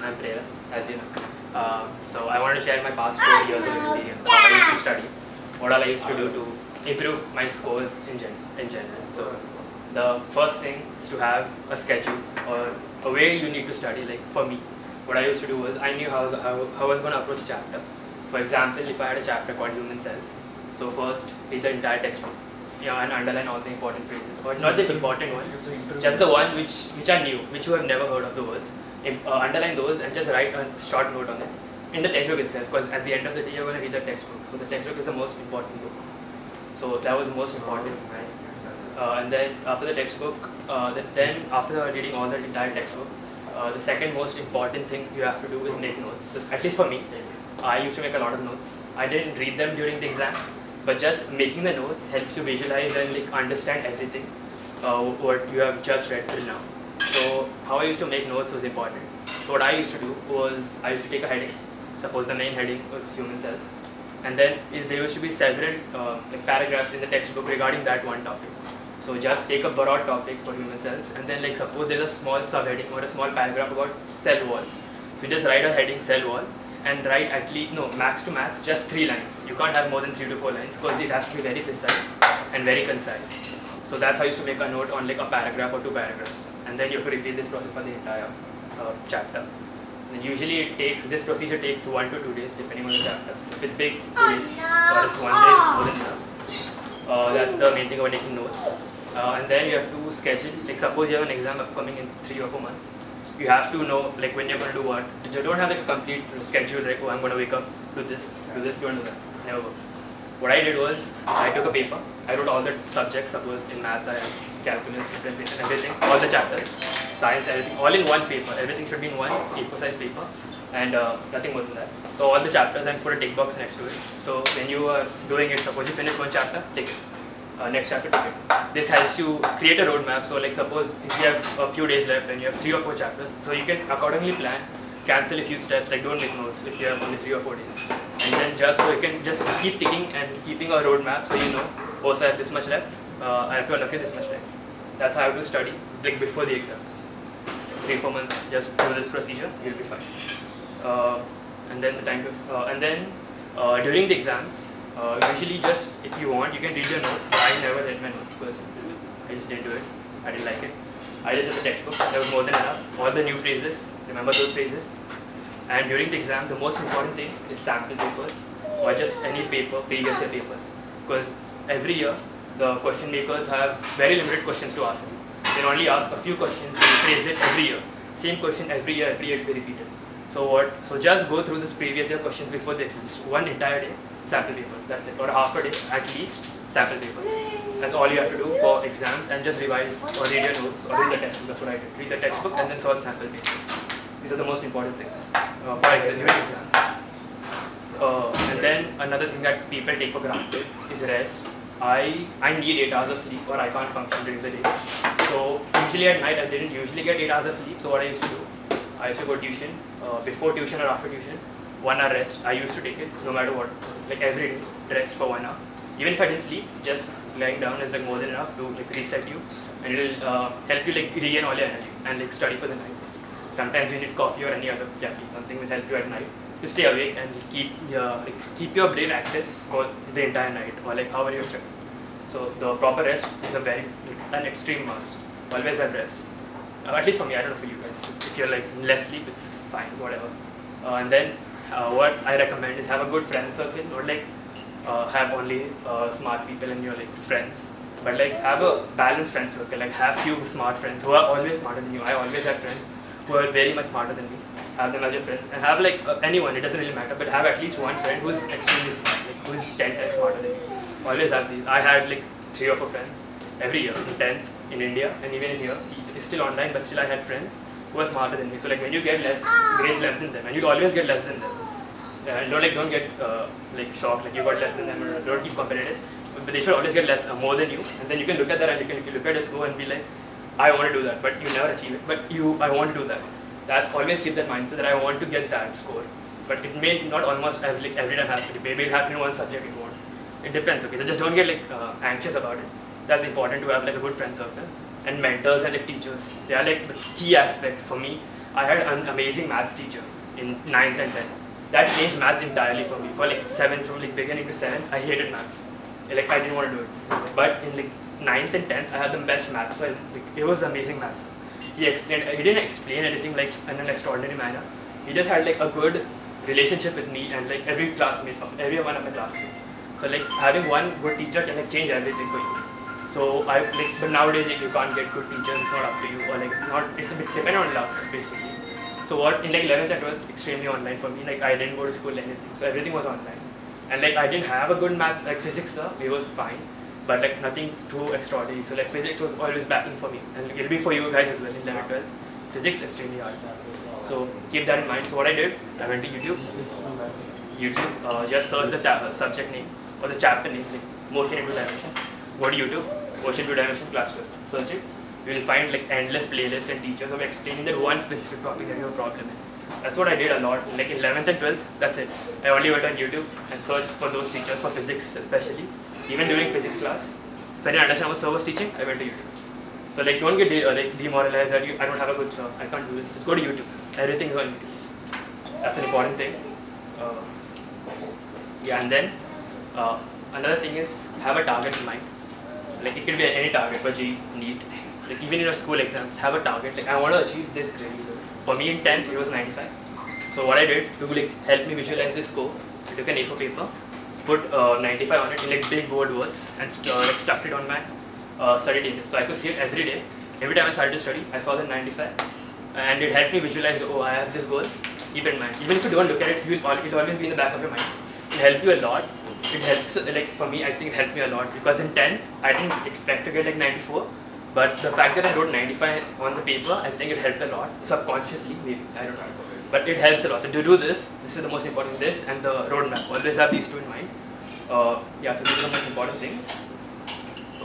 I'm Prera, as you know. So I wanted to share my past 4 years of experience, how I used to study, what all I used to do to improve my scores in general. So the first thing is to have a schedule or a way you need to study. Like for me, what I used to do was I knew how I was going to approach a chapter. For example, if I had a chapter called Human Cells, so first read the entire textbook, and underline all the important phrases, or not the important one, just the one which are new, which you have never heard of the words. Underline those and just write a short note on it in the textbook itself, because at the end of the day you're going to read the textbook. So the textbook is the most important book. So that was the most important. And then after the textbook, then after reading all the entire textbook, the second most important thing you have to do is make notes. At least for me, I used to make a lot of notes. I didn't read them during the exam, but just making the notes helps you visualize and understand everything what you have just read till now. So how I used to make notes was important. So what I used to do was I used to take a heading. Suppose the main heading was Human Cells, and then there used to be several paragraphs in the textbook regarding that one topic. So just take a broad topic for Human Cells, and then suppose there's a small subheading or a small paragraph about cell wall. So you just write a heading cell wall and write at least max to max just 3 lines. You can't have more than 3 to 4 lines because it has to be very precise and very concise. So that's how I used to make a note on a paragraph or 2 paragraphs, and then you have to repeat this process for the entire chapter. And usually this procedure takes 1 to 2 days depending on the chapter. If it's big, 2 days, or it's 1 day, more than enough. That's the main thing about taking notes. And then you have to schedule, suppose you have an exam upcoming in 3 or 4 months. You have to know when you're going to do what. You don't have a complete schedule, oh, I'm going to wake up, do this, you want to do that. Never works. What I did was, I took a paper, I wrote all the subjects. Suppose in maths I have calculus, differentiation, everything, all the chapters, science, everything, all in one paper. Everything should be in one A4 size paper, and nothing more than that. So all the chapters, and put a tick box next to it. So when you are doing it, suppose you finish one chapter, tick it. Next chapter, tick it. This helps you create a roadmap. So suppose if you have a few days left and you have 3 or 4 chapters, so you can accordingly plan, cancel a few steps, don't make notes if you have only 3 or 4 days. And then so you can just keep ticking and keeping a roadmap, so also I have this much left, I have to allocate this much left. That's how I have to study before the exams. 3-4 months, just do this procedure, you'll be fine. And then during the exams, usually just if you want, you can read your notes, but I never read my notes because I just didn't do it. I didn't like it. I just read the textbook. There was more than enough. All the new phrases, remember those phrases. And during the exam, the most important thing is sample papers, or just any paper, previous year papers. Because every year, the question makers have very limited questions to ask you. They only ask a few questions, they phrase it every year. Same question every year it will be repeated. So just go through this previous year questions before the exam. One entire day, sample papers, that's it. Or half a day at least, sample papers. That's all you have to do for exams, and just revise or read your notes or read the textbook. That's what I did. Read the textbook and then solve sample papers. These are the most important things for during exams. And then another thing that people take for granted is rest. I need 8 hours of sleep or I can't function during the day. So usually at night I didn't usually get 8 hours of sleep. So what I used to do, I used to go tuition, before tuition or after tuition, 1 hour rest. I used to take it no matter what, every day, rest for 1 hour. Even if I didn't sleep, just lying down is more than enough to reset you, and it will help you regain all your energy and study for the night. Sometimes you need coffee or any other caffeine, something will help you at night to stay awake and keep your brain active for the entire night, or however you study. So the proper rest is an extreme must. Always have rest. At least for me, I don't know for you guys. If you're less sleep, it's fine, whatever. And then what I recommend is have a good friend circle, not have only smart people and your friends, but have a balanced friend circle. Have few smart friends who are always smarter than you. I always have friends who are very much smarter than me. Have them as your friends, and have anyone, it doesn't really matter, but have at least one friend who's extremely smart, who's 10 times smarter than you. Always have these. I had 3 or 4 friends every year, in 10th, in India, and even in here. It's still online, but still I had friends who are smarter than me. So when you get grades less than them, and you'll always get less than them. And don't get shocked you got less than them, or don't keep competitive. But they should always get more than you, and then you can look at that and you can look at a score and be I want to do that, but you never achieve it. But I want to do that. That's always keep that mindset that I want to get that score. But it may not almost every time happen. Maybe it'll happen in one subject, it won't. It depends. Okay, so just don't get anxious about it. That's important to have a good friend circle, and mentors and teachers. They are the key aspect for me. I had an amazing maths teacher in 9th and 10th. That changed maths entirely for me. For like 7th, from like beginning to 7th, I hated maths. Like I didn't want to do it. But in like 9th and 10th, I had the best maths. So like, it was amazing maths. He didn't explain anything like in an extraordinary manner. He just had like a good relationship with me and like every classmate of every one of my classmates. So like having one good teacher can like change everything for you. So I like, but nowadays like, you can't get good teachers. It's not up to you, or like it's a bit dependent on luck basically. So what in like 11th and 12th, extremely online for me. Like I didn't go to school anything, so everything was online. And like I didn't have a good maths, like physics, it was fine, but like nothing too extraordinary. So like physics was always backing for me, and like, it'll be for you guys as well in 11th, 12th. Physics extremely hard. So keep that in mind. So what I did, I went to YouTube. Just search the subject name or the chapter name, like motion in two dimensions. Go to YouTube, motion 2 dimension class 12. Search it. You will find like endless playlists and teachers of explaining that one specific topic that you have a problem in. That's what I did a lot. Like in 11th and 12th, that's it. I only went on YouTube and searched for those teachers for physics especially. Even during physics class, if I didn't understand what sir was teaching, I went to YouTube. So like don't get demoralized that I don't have a good sir, I can't do this. Just go to YouTube. Everything's on YouTube. That's an important thing. Yeah, and then another thing is have a target in mind. Like it could be any target for JEE, NEET. Like even in your school exams, have a target. Like I want to achieve this grade. For me in 10th, it was 95. So what I did to like help me visualize this score, I took an A4 paper, put 95 on it in like big bold words, and like stuck it on my study table. So I could see it every day. Every time I started to study, I saw the 95, and it helped me visualize. Oh, I have this goal. Keep it in mind. Even if you don't look at it, it'll always be in the back of your mind. It'll help you a lot. It helps. Like for me, I think it helped me a lot because in 10th, I didn't expect to get like 94. But the fact that I wrote 95 on the paper, I think it helped a lot. Subconsciously, maybe, I don't know. But it helps a lot. So to do this is the most important, this and the roadmap. Always have these two in mind. Yeah, so these are the most important things.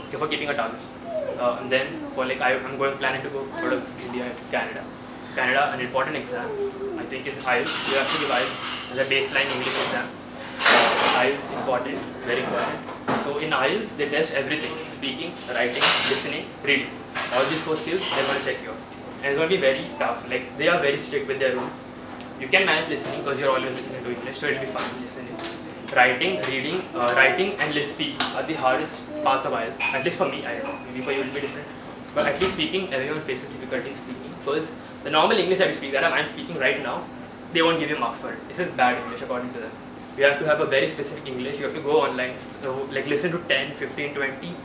Okay, for keeping a target. And then for like, I'm planning to go out of India, Canada. Canada, an important exam, I think is IELTS. You have to give IELTS as a baseline English exam. IELTS important, very important. So in IELTS, they test everything: speaking, writing, listening, reading. All these 4 skills, they're going to check yours. And it's going to be very tough. Like they are very strict with their rules. You can manage listening because you're always listening to English, so it'll be fine listening. Writing, reading, writing and speaking are the hardest parts of IELTS. At least for me, I don't know. Maybe for you it'll be different. But at least speaking, everyone faces difficulty in speaking because the normal English that you speak, that I'm speaking right now, they won't give you marks for it. This is bad English according to them. You have to have a very specific English. You have to go online, so like listen to 10, 15, 20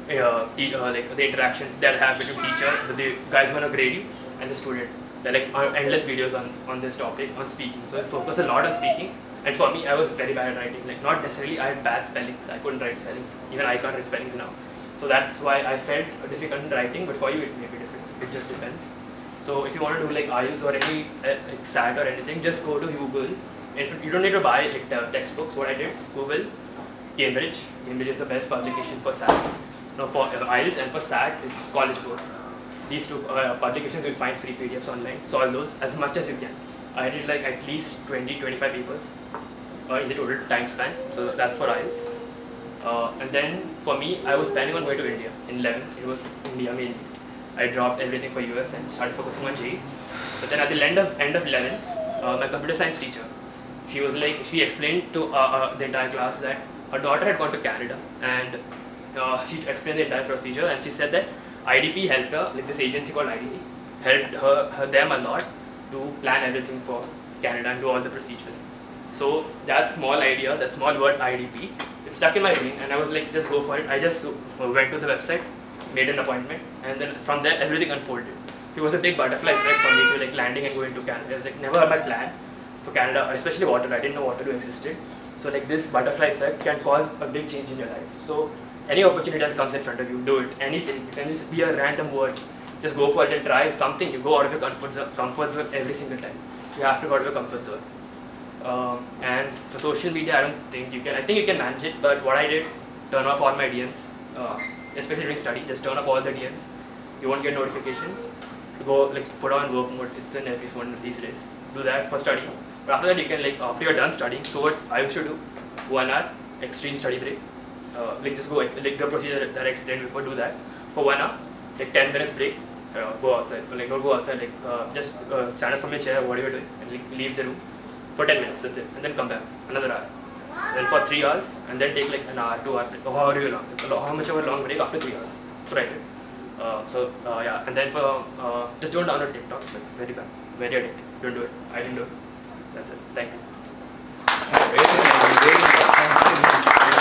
like the interactions that have between teacher, the guys who are going to grade you, and the student. There are like endless videos on this topic, on speaking. So I focus a lot on speaking. And for me, I was very bad at writing. Like not necessarily I had bad spellings. I couldn't write spellings. Even I can't write spellings now. So that's why I felt difficult in writing. But for you, it may be different. It just depends. So if you want to do like IELTS or any like SAT or anything, just go to Google. And you don't need to buy like textbooks. What I did, Google, Cambridge. Cambridge is the best publication for SAT. No, for IELTS and for SAT, it's College Board. These two publications, you'll find free PDFs online. Solve those as much as you can. I did like at least 20-25 papers in the total time span. So that's for IELTS. And then for me, I was planning on going to India in 11th. It was India mainly. I dropped everything for US and started focusing on JEE. But then at the end of 11th, my computer science teacher, she explained to the entire class that her daughter had gone to Canada, and she explained the entire procedure, and she said that IDP helped her, like this agency called IDP, helped them a lot to plan everything for Canada and do all the procedures. So that small idea, that small word IDP, it stuck in my brain, and I was like, just go for it. I just went to the website, made an appointment, and then from there everything unfolded. It was a big butterfly effect for me to like landing and going to Canada. It was like never had my plan for Canada, or especially water. I didn't know water existed. So like this butterfly effect can cause a big change in your life. So any opportunity that comes in front of you, do it. Anything. It can just be a random word. Just go for it and try something. You go out of your comfort zone every single time. You have to go out of your comfort zone. And for social media, I don't think you can. I think you can manage it. But what I did, turn off all my DMs, especially during study. Just turn off all the DMs. You won't get notifications. Go like put on work mode. It's in every phone these days. Do that for study. But after that, you can like after you're done studying. So what I used to do, 1 hour extreme study break. Like just go like the procedure that I explained before. Do that for 1 hour. Take 10 minutes break. go outside. Like don't go outside. Like just stand up from your chair, whatever you're doing, and like, leave the room for 10 minutes. That's it, and then come back another hour. Then for 3 hours, and then take like an hour, 2 hours, or however long, how much of a long break after 3 hours. So right. Yeah, and then for just don't download TikTok. That's very bad, very addictive. Don't do it. I didn't do it. That's it. Thank you.